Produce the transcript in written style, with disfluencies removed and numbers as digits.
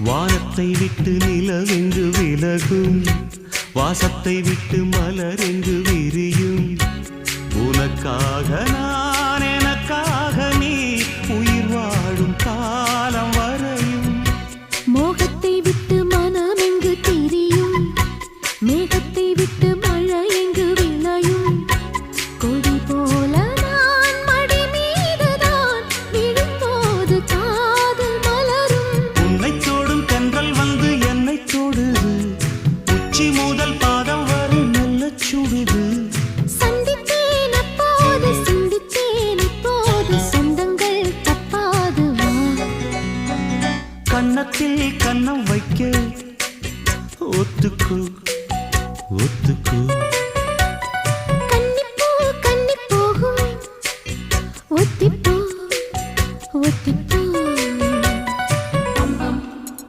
வானத்தை விட்டு நிலவெங்கு விலகும், வாசத்தை விட்டு மலரெங்கு விரியும். உனக்காக நான், எனக்காக நீ, உயிர் வாழும் காலம் வரையும். மோகத்தை விட்டு மனம் எங்கு திரியும், மேகத்தை விட்டு மழை எங்கு விளையும். கொடி போல நான் மடி மீதுதான் விழும்போது காதல் மலரும். உன்னை தோடும் தென்றல் வந்து என்னை தொடுது, உச்சி முதல் பாதம் வரை நல்ல சுடுது. சந்தித்தேன் அப்போது, சிந்தித்தேன் இப்போது, சொந்தங்கள் தப்பாது வா. கன்னத்தில் கன்னம் வைக்க ஒத்துக்கு ஒத்துக்கு. கன்னிப்பூ கன்னி போகும், ஒத்திப்போ ஒத்திப்போ.